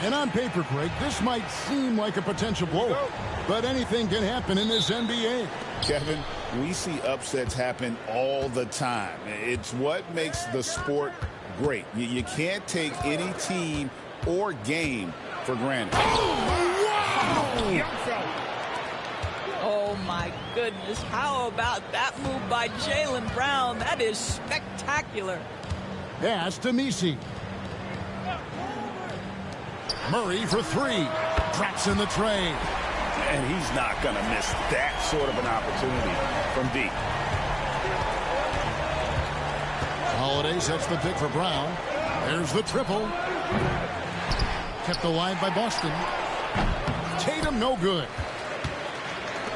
And on paper, Greg, this might seem like a potential blowout, but anything can happen in this NBA. Kevin, we see upsets happen all the time. It's what makes the sport great. You can't take any team or game for granted. Oh, my goodness. How about that move by Jaylen Brown? That is spectacular. Pass to Messi. Murray for three. Drops in the tray. And he's not going to miss that sort of an opportunity from deep. Holiday sets the pick for Brown. There's the triple. Kept alive by Boston. Tatum no good.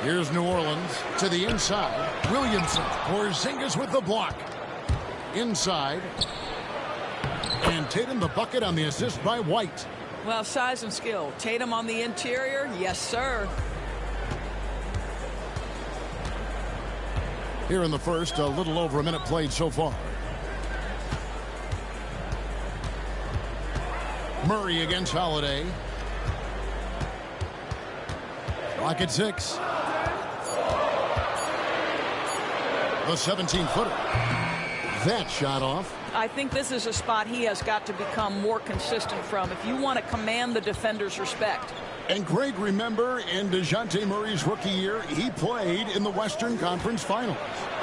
Here's New Orleans to the inside. Williamson. Porzingis with the block. Inside. And Tatum the bucket on the assist by White. Well, size and skill. Tatum on the interior. Yes, sir. Here in the first, a little over a minute played so far. Murray against Holiday. Lock at 6. The 17-footer. That shot off. I think this is a spot he has got to become more consistent from if you want to command the defender's respect. And Greg, remember, in DeJounte Murray's rookie year, he played in the Western Conference Finals.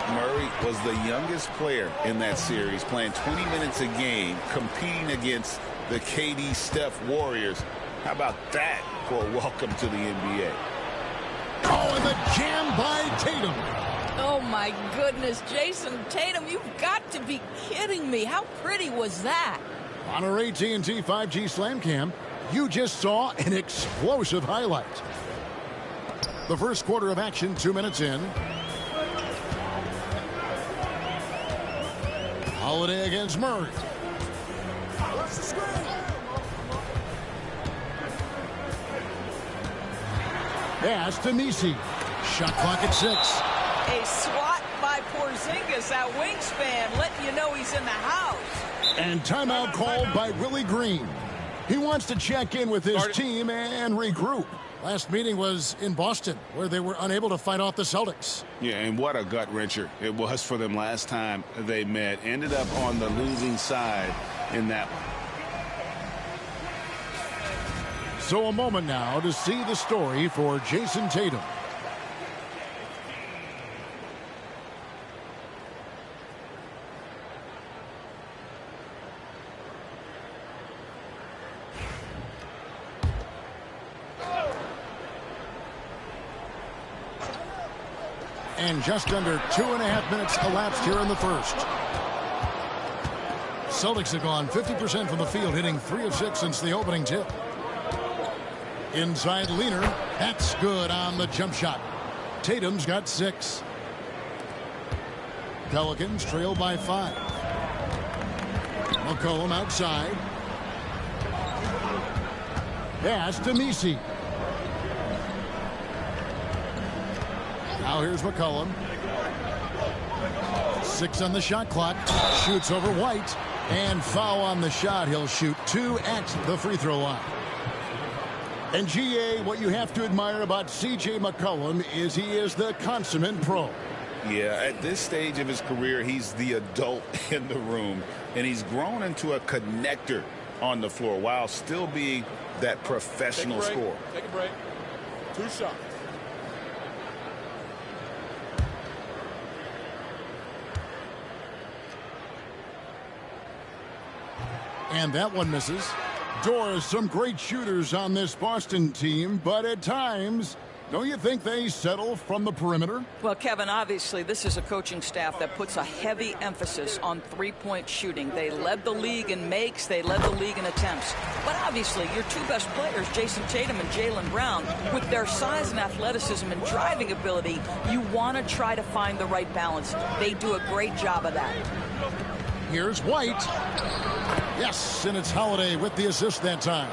Murray was the youngest player in that series, playing 20 minutes a game, competing against the KD Steph Warriors. How about that for a welcome to the NBA? Oh, and the jam by Tatum. Oh, my goodness. Jason Tatum, you've got to be kidding me. How pretty was that? On our AT&T 5G Slam Cam, you just saw an explosive highlight. The first quarter of action, 2 minutes in. Holiday against Murray. Pass to Messi. Shot clock at 6. A swat by Porzingis at wingspan, letting you know he's in the house. And timeout called by Willie Green. He wants to check in with his team and regroup. Last meeting was in Boston, where they were unable to fight off the Celtics. Yeah, and what a gut wrencher it was for them last time they met. Ended up on the losing side in that one. So a moment now to see the story for Jason Tatum. And just under 2.5 minutes elapsed here in the first. Celtics have gone 50% from the field, hitting 3 of 6 since the opening tip. Inside Leaner. That's good on the jump shot. Tatum's got 6. Pelicans trail by 5. McCollum outside. Pass to Messi. Now here's McCollum. 6 on the shot clock. Shoots over White. And foul on the shot. He'll shoot 2 at the free throw line. And GA, what you have to admire about C.J. McCollum is he is the consummate pro. Yeah, at this stage of his career, he's the adult in the room. And he's grown into a connector on the floor while still being that professional scorer. Take a break. 2 shots. And that one misses. Doors, some great shooters on this Boston team, but at times, don't you think they settle from the perimeter? Well, Kevin, obviously, this is a coaching staff that puts a heavy emphasis on three-point shooting. They led the league in makes. They led the league in attempts. But obviously, your 2 best players, Jason Tatum and Jaylen Brown, with their size and athleticism and driving ability, you want to try to find the right balance. They do a great job of that. Here's White. Yes, and it's Holiday with the assist that time.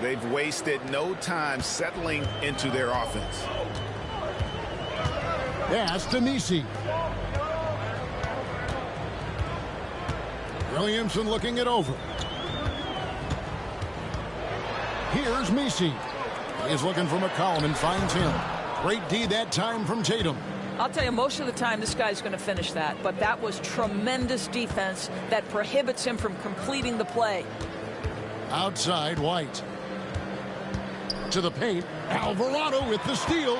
They've wasted no time settling into their offense. Pass to Messi. Williamson looking it over. Here's Messi. He's looking for McCollum and finds him. Great D that time from Tatum. I'll tell you, most of the time this guy's going to finish that, but that was tremendous defense that prohibits him from completing the play. Outside, White. To the paint. Alvarado with the steal.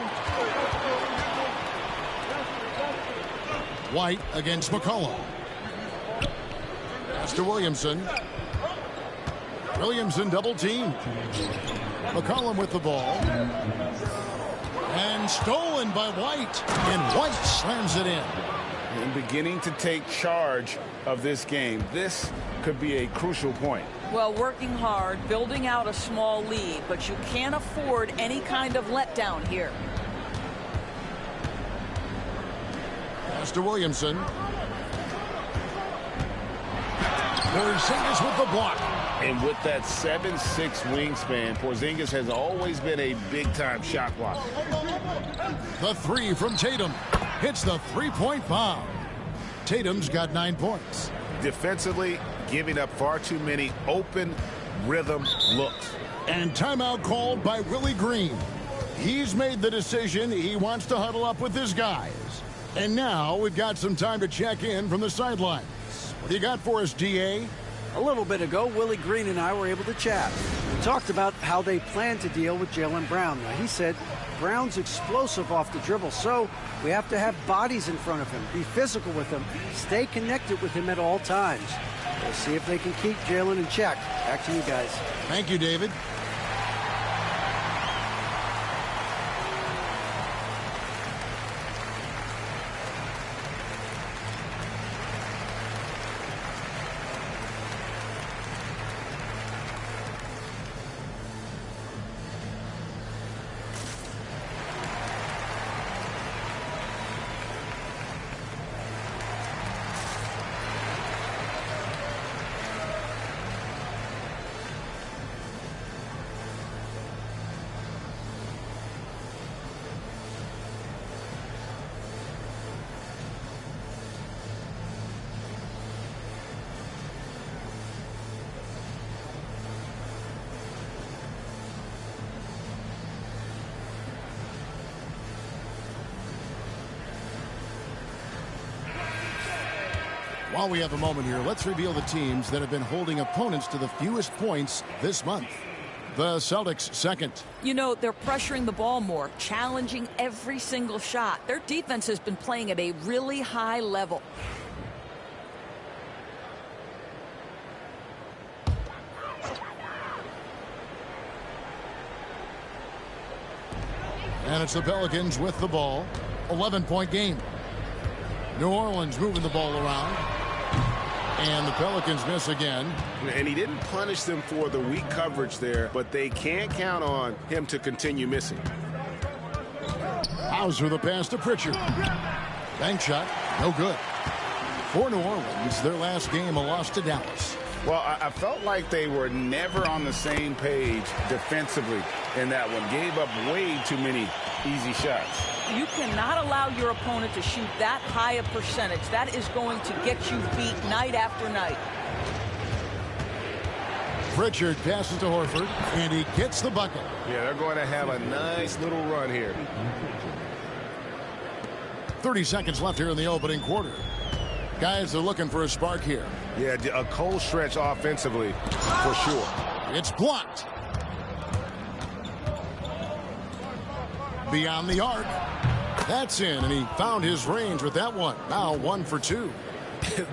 White against McCollum. Pass to Williamson. Williamson double team. McCollum with the ball. And stolen by White. And White slams it in. And beginning to take charge of this game. This could be a crucial point. Well, working hard, building out a small lead, but you can't afford any kind of letdown here. Pass to Williamson. Porzingis with the block. And with that 7'6" wingspan, Porzingis has always been a big-time shot blocker. The three from Tatum. Hits the three-point bomb. Tatum's got 9 points. Defensively, giving up far too many open rhythm looks. And timeout called by Willie Green. He's made the decision he wants to huddle up with his guys. And now we've got some time to check in from the sidelines. What do you got for us, DA? A little bit ago, Willie Green and I were able to chat. We talked about how they plan to deal with Jaylen Brown. Now, he said Brown's explosive off the dribble, so we have to have bodies in front of him, be physical with him, stay connected with him at all times. We'll see if they can keep Jaylen in check. Back to you guys. Thank you, David. While we have a moment here, let's reveal the teams that have been holding opponents to the fewest points this month. The Celtics second. You know, they're pressuring the ball more, challenging every single shot. Their defense has been playing at a really high level. And it's the Pelicans with the ball. 11-point game. New Orleans moving the ball around. And the Pelicans miss again. And he didn't punish them for the weak coverage there, but they can't count on him to continue missing. Hauser the pass to Pritchard. Bank shot, no good. For New Orleans, their last game a loss to Dallas. Well, I felt like they were never on the same page defensively in that one. Gave up way too many easy shots. You cannot allow your opponent to shoot that high a percentage. That is going to get you beat night after night. Pritchard passes to Horford, and he gets the bucket. Yeah, they're going to have a nice little run here. 30 seconds left here in the opening quarter. Guys are looking for a spark here. Yeah, a cold stretch offensively, for sure. It's blocked. Beyond the arc. That's in, and he found his range with that one. Now 1 for 2.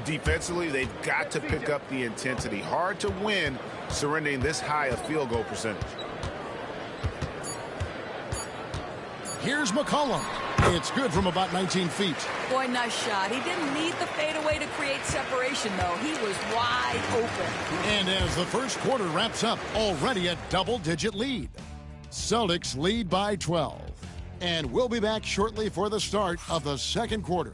Defensively, they've got to pick up the intensity. Hard to win surrendering this high a field goal percentage. Here's McCollum. It's good from about 19 feet. Boy, nice shot. He didn't need the fadeaway to create separation, though. He was wide open. And as the first quarter wraps up, already a double-digit lead. Celtics lead by 12. And we'll be back shortly for the start of the second quarter.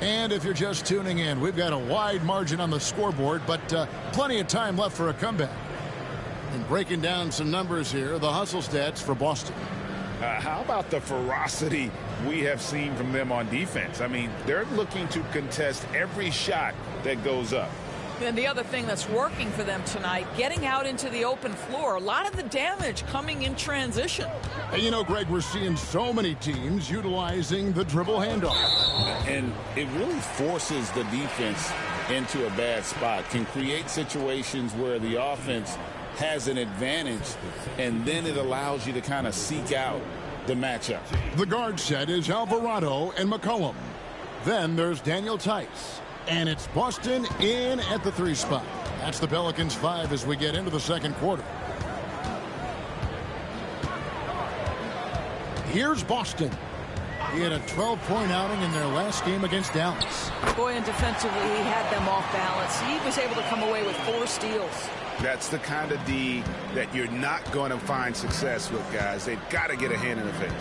And if you're just tuning in, we've got a wide margin on the scoreboard, but plenty of time left for a comeback. And breaking down some numbers here, the hustle stats for Boston. How about the ferocity we have seen from them on defense? I mean, they're looking to contest every shot that goes up. And the other thing that's working for them tonight, getting out into the open floor. A lot of the damage coming in transition. And you know, Greg, we're seeing so many teams utilizing the dribble handoff. And it really forces the defense into a bad spot. Can create situations where the offense has an advantage, and then it allows you to kind of seek out the matchup. The guard set is Alvarado and McCollum. Then there's Daniel Tice. And it's Boston in at the 3 spot. That's the Pelicans 5 as we get into the second quarter. Here's Boston. He had a 12-point outing in their last game against Dallas. Boy, and defensively, he had them off balance. He was able to come away with 4 steals. That's the kind of D that you're not going to find success with, guys. They've got to get a hand in the face.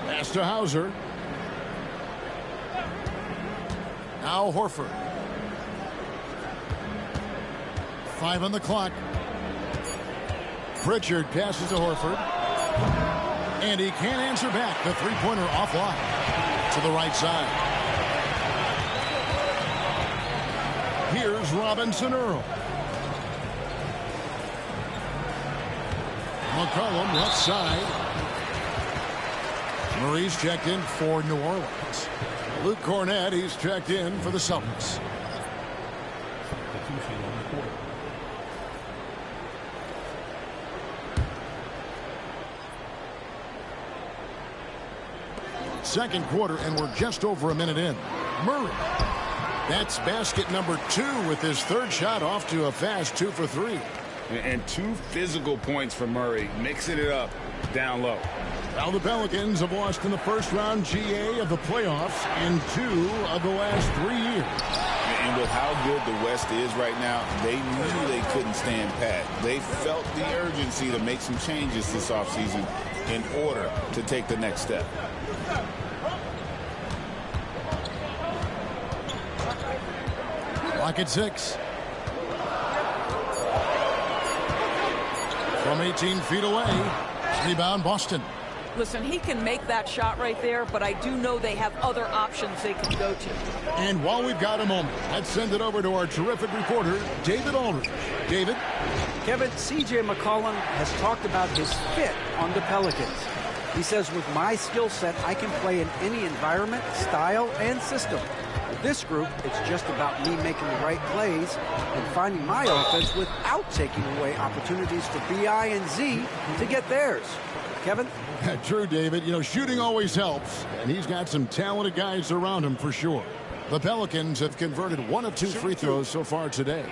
Pass to Hauser. Now Horford. 5 on the clock. Pritchard passes to Horford. And he can't answer back. The three-pointer offline to the right side. Here's Robinson Earl. McCollum left side. Murray's checked in for New Orleans. Luke Cornett, he's checked in for the Celtics. Second quarter, and we're just over a minute in. Murray. That's basket number 2 with his 3rd shot off to a fast 2 for 3. And 2 physical points for Murray, mixing it up down low. Now the Pelicans have lost in the first round GA of the playoffs in 2 of the last 3 years. And with how good the West is right now, they knew they couldn't stand pat. They felt the urgency to make some changes this offseason in order to take the next step. Clock at 6. From 18 feet away. Rebound Boston. Listen, he can make that shot right there, but I do know they have other options they can go to. And while we've got a moment, let's send it over to our terrific reporter, David Aldridge. David? Kevin, C.J. McCollum has talked about his fit on the Pelicans. He says, with my skill set, I can play in any environment, style, and system. With this group, it's just about me making the right plays and finding my offense without taking away opportunities for B.I. and Z to get theirs. Kevin? True, David. You know, shooting always helps, and he's got some talented guys around him for sure. The Pelicans have converted 1 of 2 free throws so far today.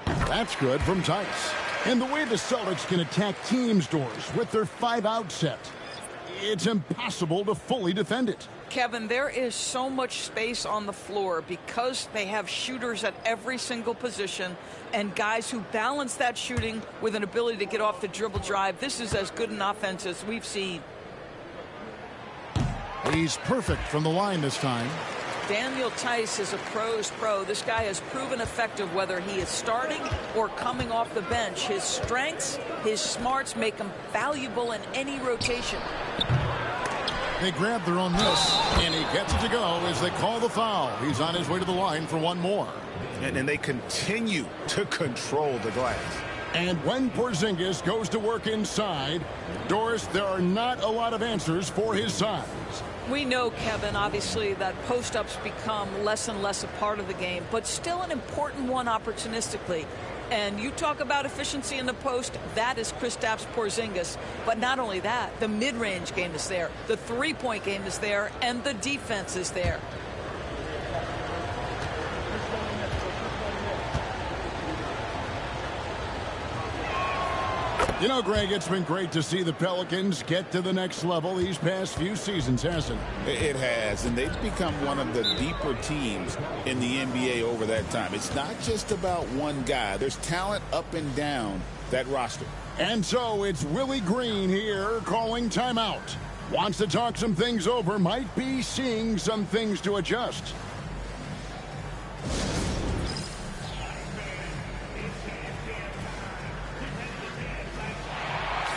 That's good from Tice. And the way the Celtics can attack teams' doors with their 5-out set, it's impossible to fully defend it. Kevin, there is so much space on the floor because they have shooters at every single position and guys who balance that shooting with an ability to get off the dribble drive. This is as good an offense as we've seen. He's perfect from the line this time. Daniel Tice is a pro's pro. This guy has proven effective whether he is starting or coming off the bench. His strengths, his smarts make him valuable in any rotation. They grab their own miss, and he gets it to go as they call the foul. He's on his way to the line for one more. And they continue to control the glass. And when Porzingis goes to work inside, Doris, there are not a lot of answers for his size. We know, Kevin, obviously, that post-ups become less and less a part of the game, but still an important one opportunistically. And you talk about efficiency in the post, that is Kristaps Porzingis. But not only that, the mid-range game is there, the three-point game is there, and the defense is there. You know, Greg, it's been great to see the Pelicans get to the next level these past few seasons, hasn't it? It has, and they've become one of the deeper teams in the NBA over that time. It's not just about one guy. There's talent up and down that roster. And so it's Willie Green here calling timeout. Wants to talk some things over. Might be seeing some things to adjust.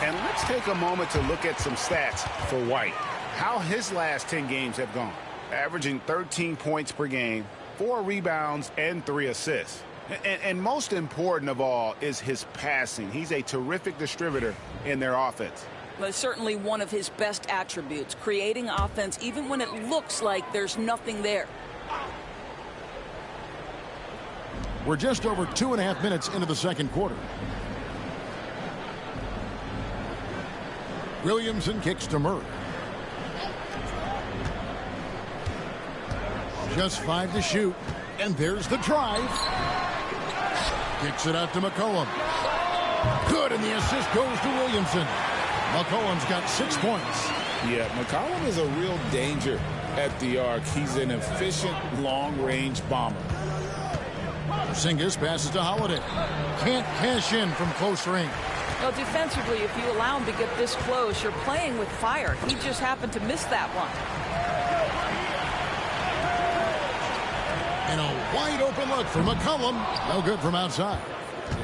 And let's take a moment to look at some stats for White. How his last 10 games have gone. Averaging 13 points per game, 4 rebounds, and 3 assists. And most important of all is his passing. He's a terrific distributor in their offense. Well, it's certainly one of his best attributes, creating offense even when it looks like there's nothing there. We're just over 2.5 minutes into the second quarter. Williamson kicks to Murray. Just 5 to shoot. And there's the drive. Kicks it out to McCollum. Good, and the assist goes to Williamson. McCollum's got 6 points. Yeah, McCollum is a real danger at the arc. He's an efficient long-range bomber. Porzingis passes to Holiday. Can't cash in from close range. Well, defensively, if you allow him to get this close, you're playing with fire. He just happened to miss that one. And a wide open look for McCollum. No good from outside.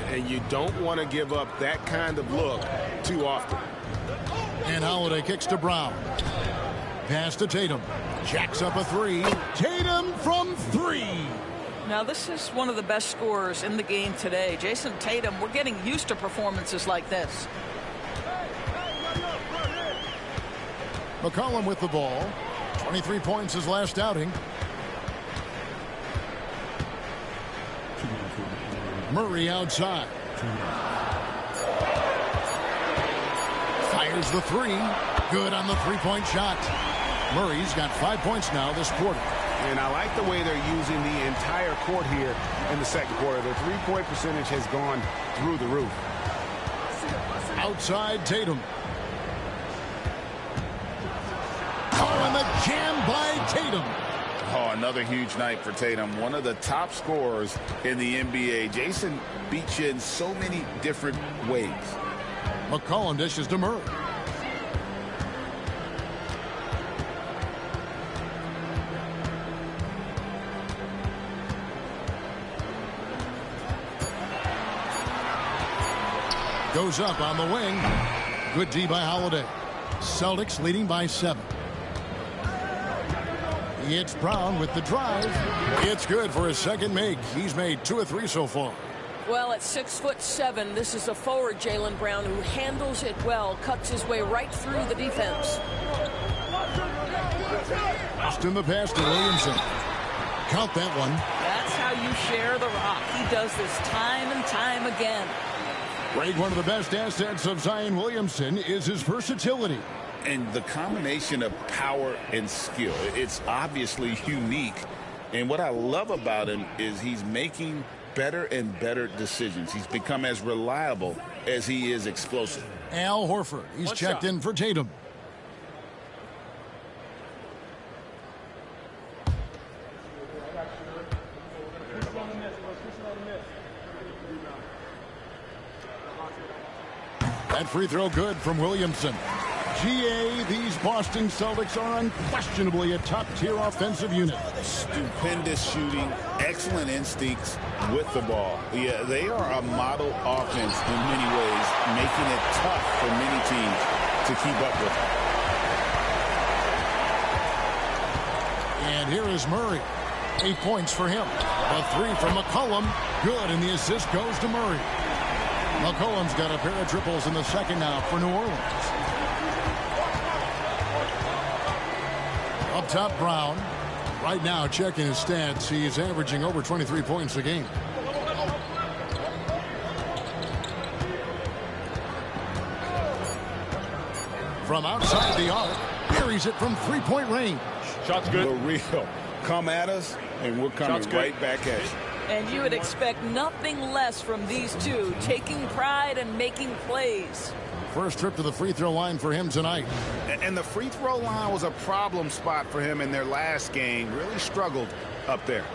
And you don't want to give up that kind of look too often. And Holiday kicks to Brown. Pass to Tatum. Jacks up a 3. Tatum from 3. Now, this is one of the best scorers in the game today. Jason Tatum, we're getting used to performances like this. McCollum with the ball. 23 points his last outing. Murray outside. Fires the 3. Good on the three-point shot. Murray's got 5 points now this quarter. And I like the way they're using the entire court here in the second quarter. Their three-point percentage has gone through the roof. Outside Tatum. Oh, and the jam by Tatum. Oh, another huge night for Tatum. One of the top scorers in the NBA. Jason beats you in so many different ways. McCollum dishes to Murray. Goes up on the wing. Good D by Holiday. Celtics leading by 7. It's Brown with the drive. It's good for his second make. He's made 2 of 3 so far. Well, at 6'7", this is a forward, Jaylen Brown, who handles it well, cuts his way right through the defense. Austin the pass to Williamson. Count that one. That's how you share the rock. He does this time and time again. Greg, one of the best assets of Zion Williamson is his versatility. And the combination of power and skill, it's obviously unique. And what I love about him is he's making better and better decisions. He's become as reliable as he is explosive. Al Horford, he's checked in for Tatum. That free throw good from Williamson. GA, these Boston Celtics are unquestionably a top-tier offensive unit. Stupendous shooting, excellent instincts with the ball. Yeah, they are a model offense in many ways, making it tough for many teams to keep up with. And here is Murray. 8 points for him. A 3 from McCollum. Good, and the assist goes to Murray. McCollum's got a pair of triples in the second now for New Orleans. Up top, Brown. Right now, checking his stats, he is averaging over 23 points a game. From outside the arc, buries it from three-point range. Shot's good. For real. Come at us, and we're coming right back at you. And you would expect nothing less from these two, taking pride and making plays. First trip to the free throw line for him tonight. And the free throw line was a problem spot for him in their last game. Really struggled up there.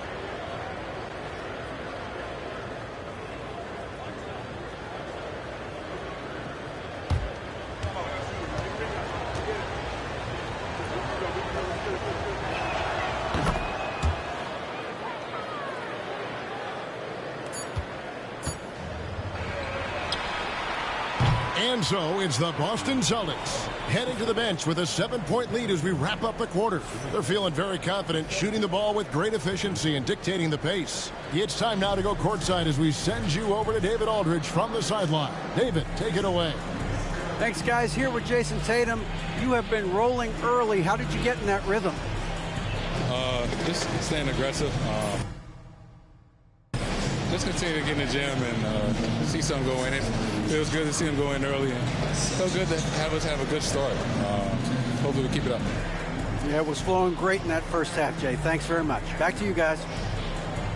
And so it's the Boston Celtics heading to the bench with a 7-point lead as we wrap up the quarter. They're feeling very confident, shooting the ball with great efficiency and dictating the pace. It's time now to go courtside as we send you over to David Aldridge from the sideline. David, take it away. Thanks, guys. Here with Jason Tatum. You have been rolling early. How did you get in that rhythm? Just staying aggressive. Just continue to get in the gym and see something go in. It feels good to see him go in early. And so good to have us have a good start. Hopefully we keep it up. Yeah, it was flowing great in that first half, Jay. Thanks very much. Back to you guys.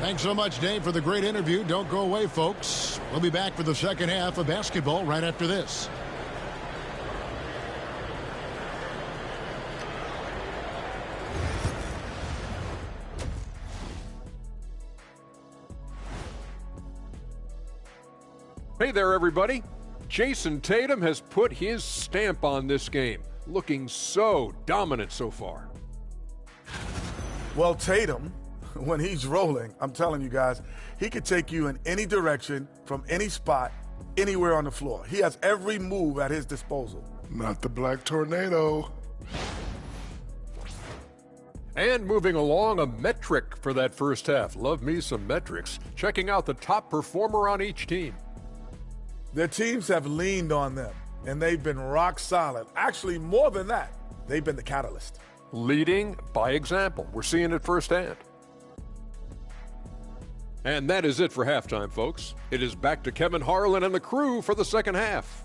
Thanks so much, Dave, for the great interview. Don't go away, folks. We'll be back for the second half of basketball right after this. Hey there, everybody. Jason Tatum has put his stamp on this game, looking so dominant so far. Well, Tatum, when he's rolling, I'm telling you guys, he could take you in any direction, from any spot, anywhere on the floor. He has every move at his disposal. Not the Black Tornado. And moving along, a metric for that first half. Love me some metrics. Checking out the top performer on each team. Their teams have leaned on them, and they've been rock solid. Actually, more than that, they've been the catalyst. Leading by example. We're seeing it firsthand. And that is it for halftime, folks. It is back to Kevin Harlan and the crew for the second half.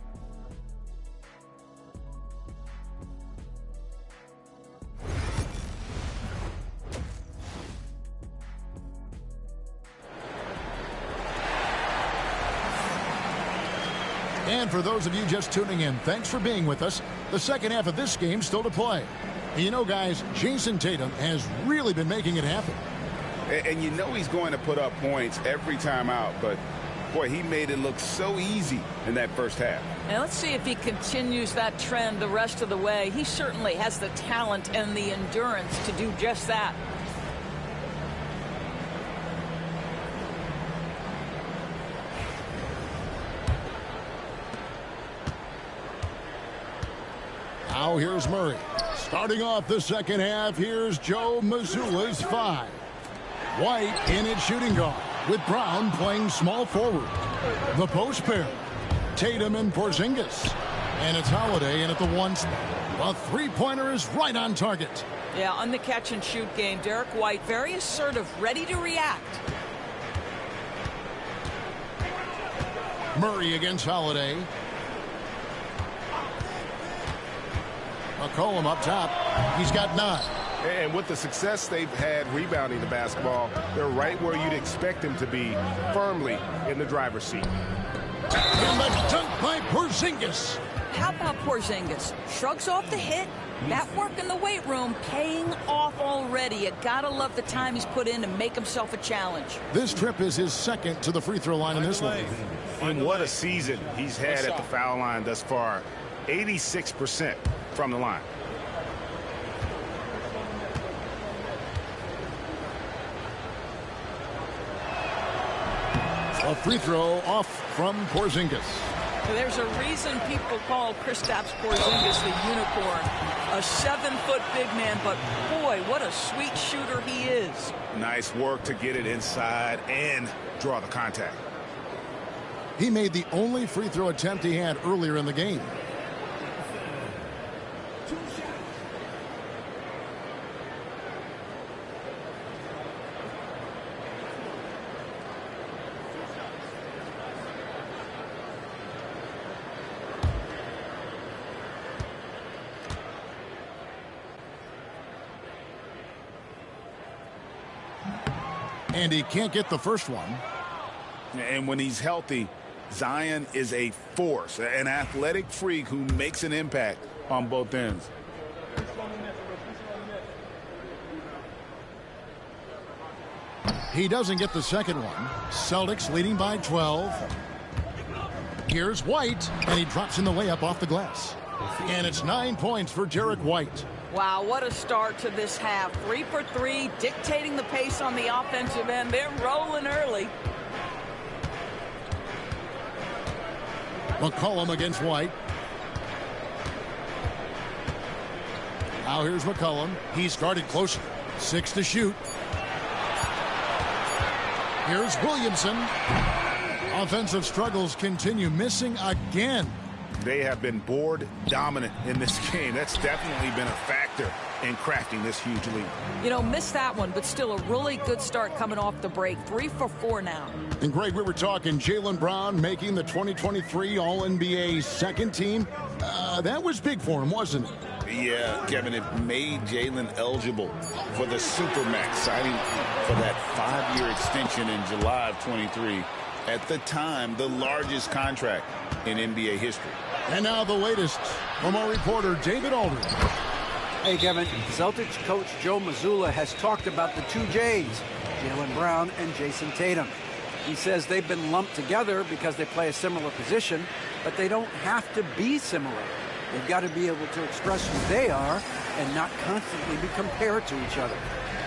And for those of you just tuning in, thanks for being with us. The second half of this game still to play. You know, guys, Jason Tatum has really been making it happen. And you know he's going to put up points every time out, but boy, he made it look so easy in that first half. And let's see if he continues that trend the rest of the way. He certainly has the talent and the endurance to do just that. Now here's Murray. Starting off the second half, here's Joe Mazzulla's 5. White in at shooting guard, with Brown playing small forward. The post pair, Tatum and Porzingis. And it's Holiday in at the 1 spot. A three-pointer is right on target. Yeah, on the catch-and-shoot game, Derek White very assertive, ready to react. Murray against Holiday. McCollum up top. He's got 9. And with the success they've had rebounding the basketball, they're right where you'd expect them to be, firmly in the driver's seat. And the dunk by Porzingis. How about Porzingis? Shrugs off the hit. That work in the weight room paying off already. You gotta love the time he's put in to make himself a challenge. This trip is his second to the free throw line in this one. And what a season he's had at the foul line thus far. 86% from the line. A free throw off from Porzingis. There's a reason people call Kristaps Porzingis the unicorn. A 7-foot big man, but boy, what a sweet shooter he is. Nice work to get it inside and draw the contact. He made the only free throw attempt he had earlier in the game. And he can't get the first one. And when he's healthy, Zion is a force, an athletic freak who makes an impact on both ends. He doesn't get the second one. Celtics leading by 12. Here's White, and he drops in the layup off the glass. And it's 9 points for Derek White. Wow, what a start to this half. 3 for 3, dictating the pace on the offensive end. They're rolling early. McCollum against White. Now here's McCollum. He's guarded closer. 6 to shoot. Here's Williamson. Offensive struggles continue, missing again. They have been board dominant in this game. That's definitely been a factor in crafting this huge lead. You know, missed that one, but still a really good start coming off the break. 3 for 4 now. And Greg, we were talking Jaylen Brown making the 2023 All-NBA second team. That was big for him, wasn't it? Yeah, Kevin, it made Jaylen eligible for the Supermax, signing for that 5-year extension in July of 23. At the time, the largest contract in NBA history. And now the latest from our reporter, David Aldridge. Hey, Kevin, Celtics coach Joe Mazzulla has talked about the two J's, Jaylen Brown and Jason Tatum. He says they've been lumped together because they play a similar position, but they don't have to be similar. They've got to be able to express who they are and not constantly be compared to each other.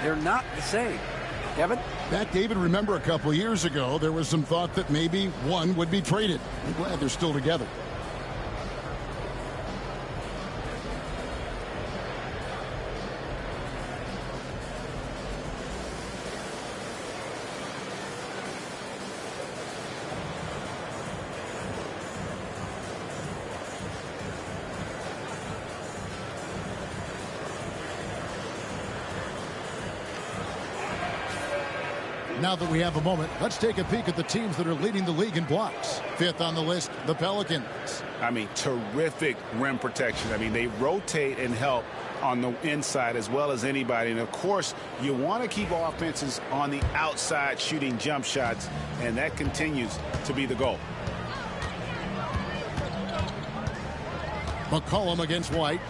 They're not the same. Kevin? That, David, remember a couple of years ago, there was some thought that maybe one would be traded. I'm glad they're still together. Now that we have a moment, let's take a peek at the teams that are leading the league in blocks. 5th on the list, the Pelicans. I mean, terrific rim protection. I mean, they rotate and help on the inside as well as anybody. And, of course, you want to keep offenses on the outside shooting jump shots, and that continues to be the goal. McCollum against White.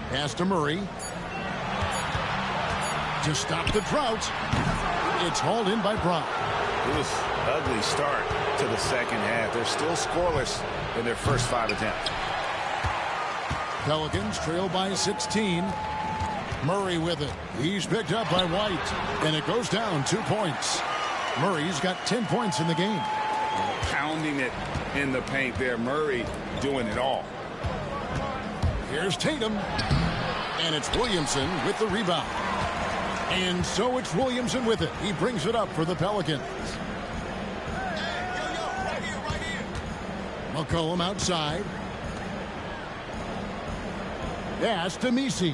Pass to Murray. To stop the drought. It's hauled in by Brown. It was an ugly start to the second half. They're still scoreless in their first 5 attempts. Pelicans trail by 16. Murray with it. He's picked up by White. And it goes down 2 points. Murray's got 10 points in the game. Pounding it in the paint there. Murray doing it all. Here's Tatum. And it's Williamson with the rebound. And so it's Williamson with it. He brings it up for the Pelicans. McCollum outside. Pass to Messi.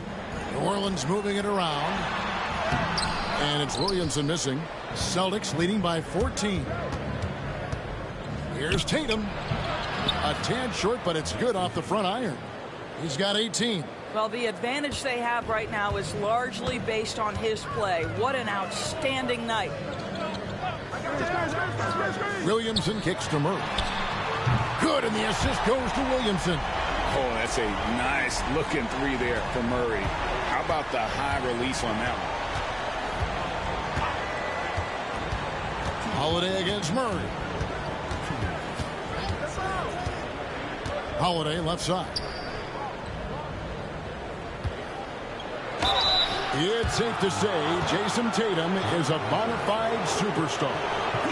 New Orleans moving it around. And it's Williamson missing. Celtics leading by 14. Here's Tatum. A tad short, but it's good off the front iron. He's got 18. Well, the advantage they have right now is largely based on his play. What an outstanding night. Williamson kicks to Murray. Good, and the assist goes to Williamson. Oh, that's a nice looking 3 there for Murray. How about the high release on that one? Holiday against Murray. Holiday left side. It's safe to say Jason Tatum is a bona fide superstar.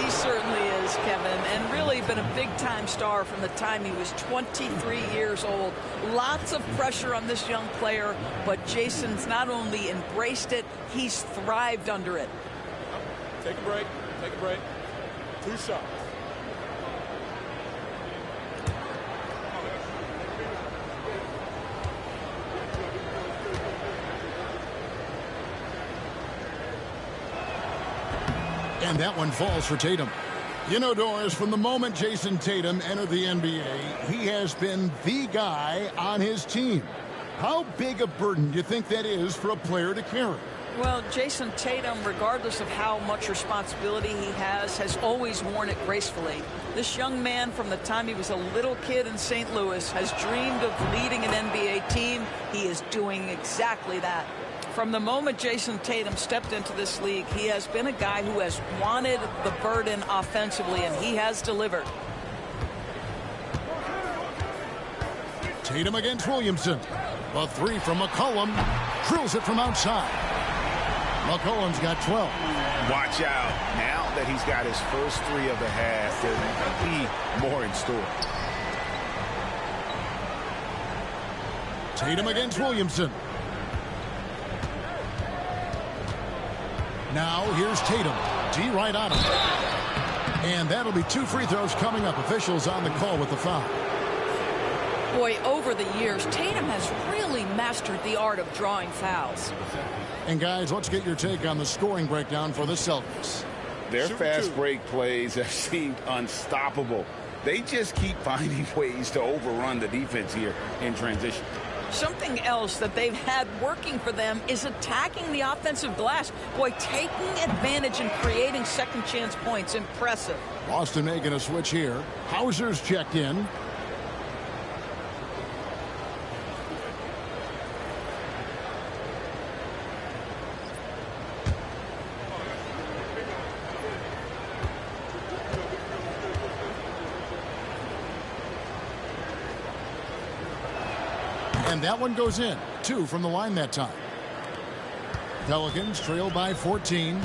He certainly is, Kevin, and really been a big-time star from the time he was 23 years old. Lots of pressure on this young player, but Jason's not only embraced it, he's thrived under it. Take a break. Take a break. 2 shots. And that one falls for Tatum. You know, Doris, from the moment Jason Tatum entered the NBA, he has been the guy on his team. How big a burden do you think that is for a player to carry? Well, Jason Tatum, regardless of how much responsibility he has always worn it gracefully. This young man, from the time he was a little kid in St. Louis, has dreamed of leading an NBA team. He is doing exactly that. From the moment Jason Tatum stepped into this league, he has been a guy who has wanted the burden offensively, and he has delivered. Tatum against Williamson. A 3 from McCollum. Drills it from outside. McCollum's got 12. Watch out. Now that he's got his first 3 of the half, there might be more in store. Tatum against Williamson. Now here's Tatum. D right on him. And that'll be 2 free throws coming up. Officials on the call with the foul. Boy, over the years, Tatum has really mastered the art of drawing fouls. And guys, let's get your take on the scoring breakdown for the Celtics. Their fast break plays have seemed unstoppable. They just keep finding ways to overrun the defense here in transition. Something else that they've had working for them is attacking the offensive glass. Boy, taking advantage and creating second chance points. Impressive. Boston making a switch here. Hauser's checked in. And that one goes in. 2 from the line that time. Pelicans trail by 14.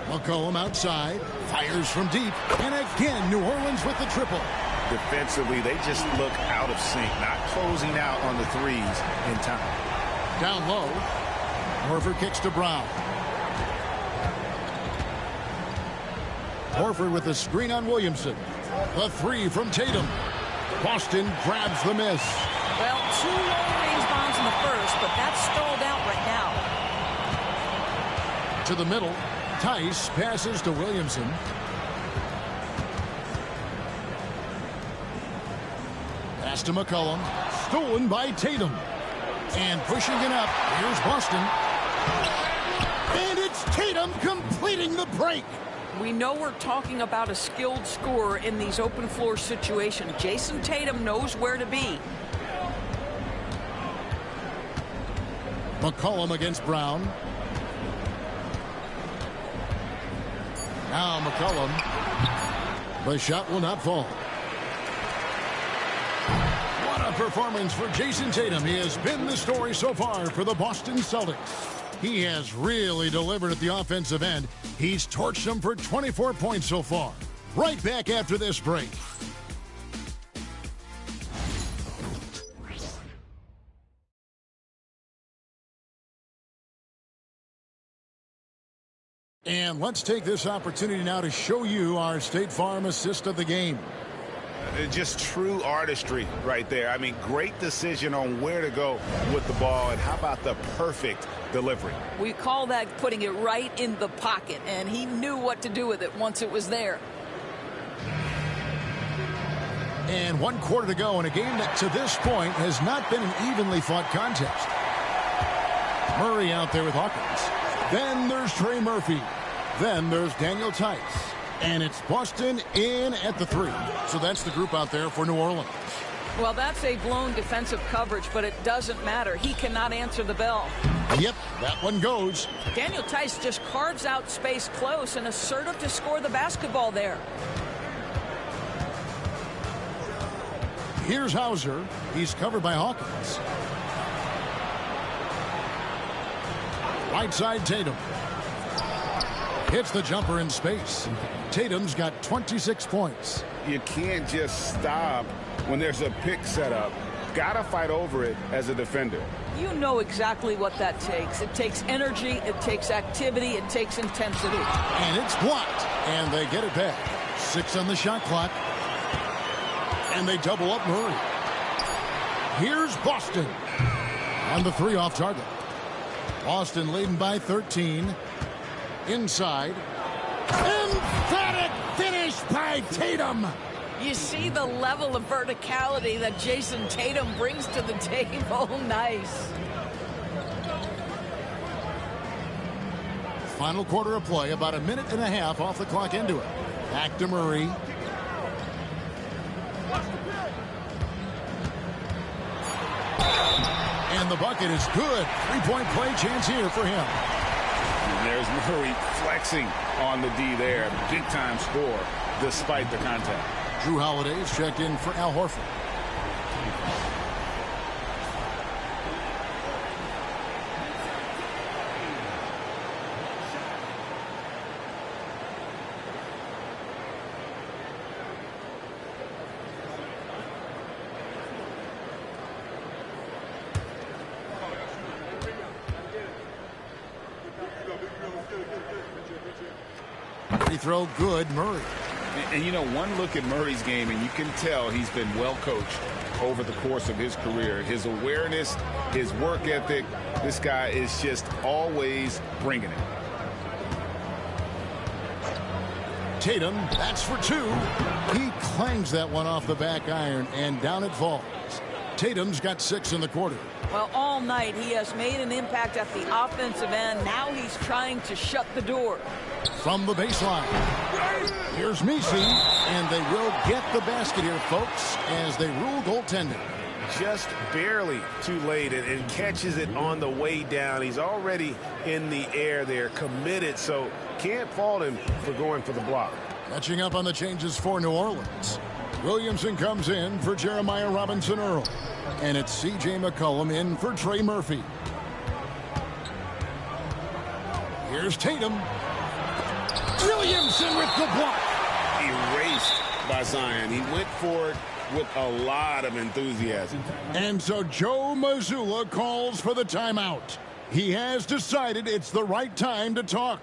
McCollum outside. Fires from deep. And again, New Orleans with the triple. Defensively, they just look out of sync, not closing out on the threes in time. Down low. Horford kicks to Brown. Horford with the screen on Williamson. The 3 from Tatum. Boston grabs the miss. Well, 2 long-range bombs in the first, but that's stalled out right now. To the middle. Tice passes to Williamson. Pass to McCollum. Stolen by Tatum. And pushing it up. Here's Boston. And it's Tatum completing the break. We know we're talking about a skilled scorer in these open floor situations. Jason Tatum knows where to be. McCollum against Brown. Now McCollum. The shot will not fall. What a performance for Jason Tatum. He has been the story so far for the Boston Celtics. He has really delivered at the offensive end. He's torched them for 24 points so far. Right back after this break. And let's take this opportunity now to show you our State Farm assist of the game. Just true artistry right there. I mean, great decision on where to go with the ball, and how about the perfect delivery? We call that putting it right in the pocket, and he knew what to do with it once it was there. And 1 quarter to go in a game that to this point has not been an evenly fought contest. Murray out there with Hawkins. Then there's Trey Murphy. Then there's Daniel Tice. And it's Boston in at the 3. So that's the group out there for New Orleans. Well, that's a blown defensive coverage, but it doesn't matter. He cannot answer the bell. Yep, that one goes. Daniel Tice just carves out space close and assertive to score the basketball there. Here's Hauser. He's covered by Hawkins. Right side Tatum. Hits the jumper in space. Tatum's got 26 points. You can't just stop when there's a pick set up. Gotta fight over it as a defender. You know exactly what that takes. It takes energy, it takes activity, it takes intensity. And it's blocked. And they get it back. 6 on the shot clock. And they double up Murray. Here's Boston. On the 3 off target. Boston leading by 13. Inside. Emphatic finish by Tatum. You see the level of verticality that Jason Tatum brings to the table. Nice. Final quarter of play, about a minute and a half off the clock into it. Back to Murray. And the bucket is good. 3-point play chance here for him. And there's Murray flexing on the D there. Big time score despite the contact. Drew Holiday is checked in for Al Horford. free throw, good. Murray. And you know, one look at Murray's game, and you can tell he's been well coached over the course of his career. His awareness, his work ethic, this guy is just always bringing it. Tatum, that's for two. He clangs that one off the back iron, and down it falls. Tatum's got 6 in the quarter. Well, all night he has made an impact at the offensive end. Now he's trying to shut the door. From the baseline, here's Messi, and they will get the basket here, folks, as they rule goaltending. Just barely too late, and catches it on the way down. He's already in the air there, committed, so can't fault him for going for the block. Catching up on the changes for New Orleans. Williamson comes in for Jeremiah Robinson-Earl. And it's C.J. McCollum in for Trey Murphy. Here's Tatum. Williamson with the block. Erased by Zion. He went for it with a lot of enthusiasm. And so Joe Mazzulla calls for the timeout. He has decided it's the right time to talk.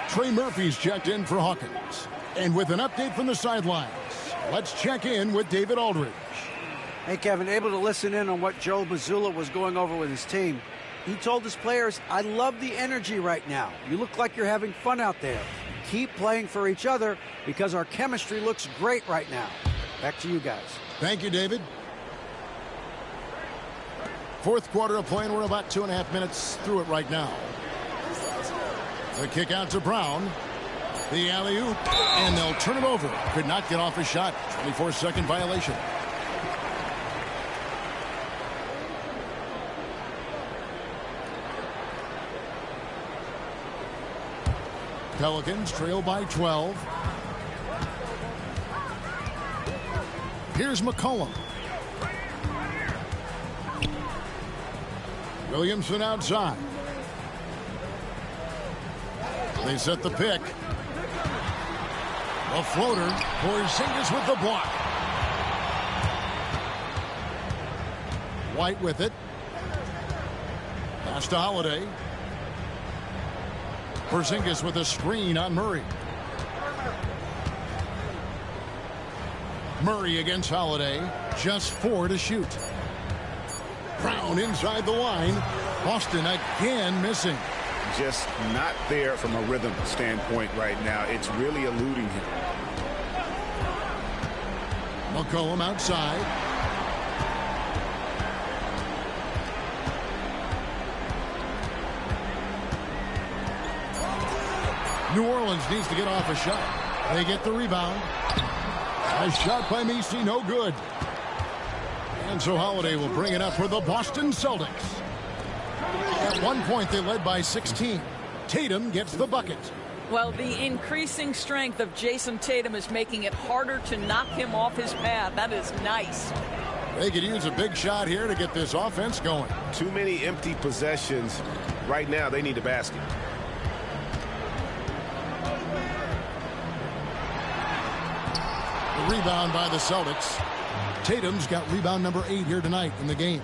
Trey Murphy's checked in for Hawkins. And with an update from the sidelines, let's check in with David Aldridge. Hey, Kevin, able to listen in on what Joe Mazzulla was going over with his team. He told his players, I love the energy right now. You look like you're having fun out there. Keep playing for each other because our chemistry looks great right now. Back to you guys. Thank you, David. Fourth quarter of play, and we're about 2.5 minutes through it right now. The kick out to Brown. The alley-oop, and they'll turn it over. Could not get off a shot. 24-second violation. Pelicans trail by 12. Here's McCollum. Williamson outside. They set the pick. A floater. Porzingis with the block. White with it. Pass to Holiday. Porzingis with a screen on Murray. Murray against Holiday. Just 4 to shoot. Brown inside the line. Boston again missing. Just not there from a rhythm standpoint right now. It's really eluding him. McCollum outside. New Orleans needs to get off a shot. They get the rebound. A shot by Messi, no good. And so Holiday will bring it up for the Boston Celtics. At one point, they led by 16. Tatum gets the bucket. Well, the increasing strength of Jason Tatum is making it harder to knock him off his path. That is nice. They could use a big shot here to get this offense going. Too many empty possessions. Right now, they need a basket. The rebound by the Celtics. Tatum's got rebound number 8 here tonight in the game.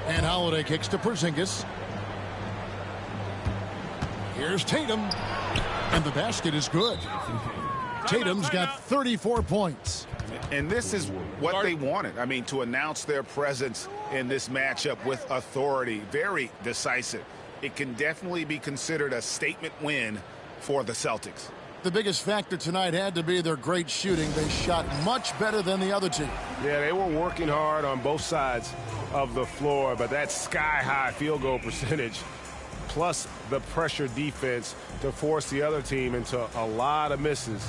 And Holiday kicks to Porzingis. Here's Tatum. And the basket is good. Tatum's got 34 points. And this is what they wanted. I mean, to announce their presence in this matchup with authority, very decisive. It can definitely be considered a statement win for the Celtics. The biggest factor tonight had to be their great shooting. They shot much better than the other team. Yeah, they were working hard on both sides of the floor, but that sky-high field goal percentage plus the pressure defense to force the other team into a lot of misses.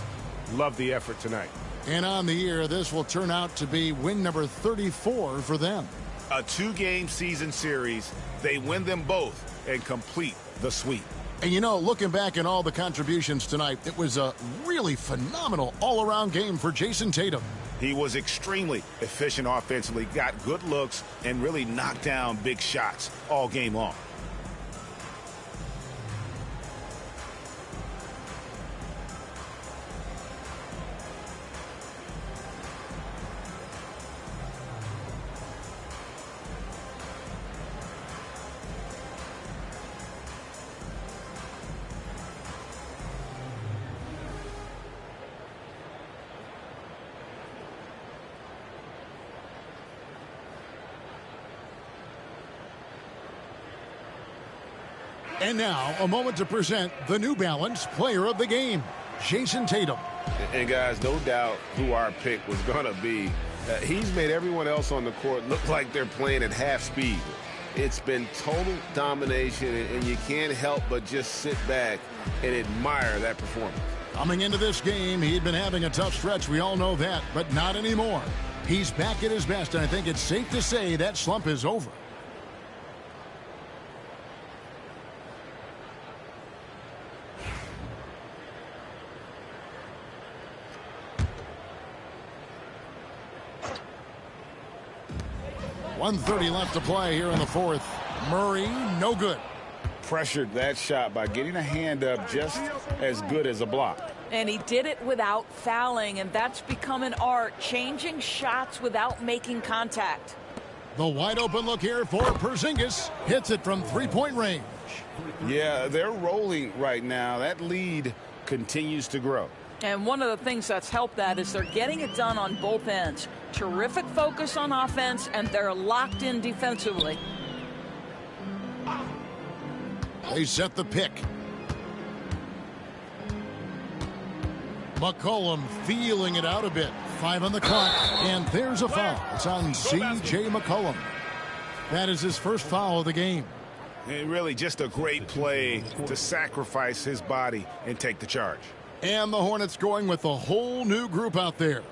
Love the effort tonight. And on the year, this will turn out to be win number 34 for them. A 2-game season series. They win them both and complete the sweep. And you know, looking back at all the contributions tonight, it was a really phenomenal all-around game for Jason Tatum. He was extremely efficient offensively, got good looks, and really knocked down big shots all game long. And now, a moment to present the New Balance Player of the Game, Jason Tatum. And guys, no doubt who our pick was going to be. He's made everyone else on the court look like they're playing at half speed. It's been total domination, and you can't help but just sit back and admire that performance. Coming into this game, he'd been having a tough stretch. We all know that, but not anymore. He's back at his best, and I think it's safe to say that slump is over. .130 left to play here in the fourth. Murray, no good. Pressured that shot by getting a hand up just as good as a block. And he did it without fouling, and that's become an art, changing shots without making contact. The wide open look here for Porzingis. Hits it from three-point range. Yeah, they're rolling right now. That lead continues to grow. And one of the things that's helped that is they're getting it done on both ends. Terrific focus on offense, and they're locked in defensively. They set the pick. McCollum feeling it out a bit. 5 on the clock, and there's a foul. It's on C.J. McCollum. That is his first foul of the game. And really just a great play to sacrifice his body and take the charge. And the Hornets going with a whole new group out there.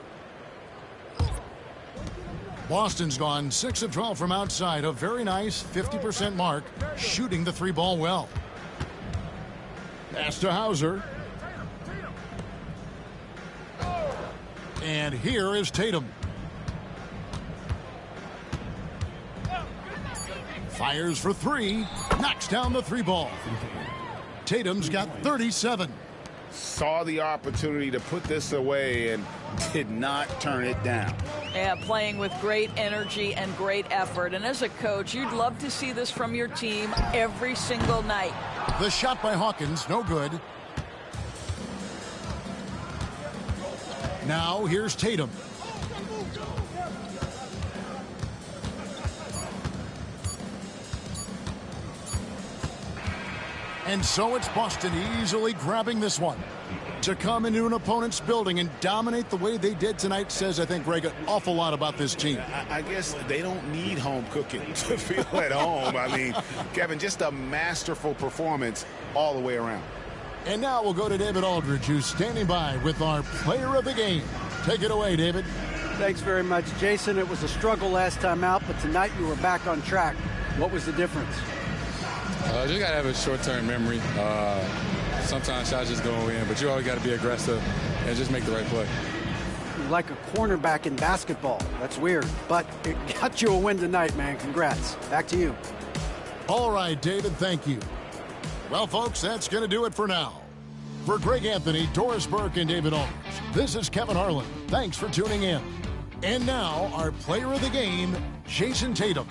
Boston's gone 6 of 12 from outside. A very nice 50% mark, shooting the 3-ball well. Pass to Hauser. And here is Tatum. Fires for 3. Knocks down the 3-ball. Tatum's got 37. Saw the opportunity to put this away and did not turn it down. Yeah, playing with great energy and great effort. And as a coach, you'd love to see this from your team every single night. The shot by Hawkins, no good. Now here's Tatum. And so it's Boston easily grabbing this one. To come into an opponent's building and dominate the way they did tonight says, I think, Greg, an awful lot about this team. I guess they don't need home cooking to feel at home. I mean, Kevin, just a masterful performance all the way around. And now we'll go to David Aldridge, who's standing by with our player of the game. Take it away, David. Thanks very much, Jason. It was a struggle last time out, but tonight you were back on track. What was the difference? Just got to have a short-term memory. Sometimes shots just go in, but you always got to be aggressive and just make the right play. You're like a cornerback in basketball. That's weird, but it got you a win tonight, man. Congrats. Back to you. All right, David, thank you. Well, folks, that's going to do it for now. For Greg Anthony, Doris Burke, and David Aldridge, this is Kevin Harlan. Thanks for tuning in. And now, our player of the game, Jason Tatum.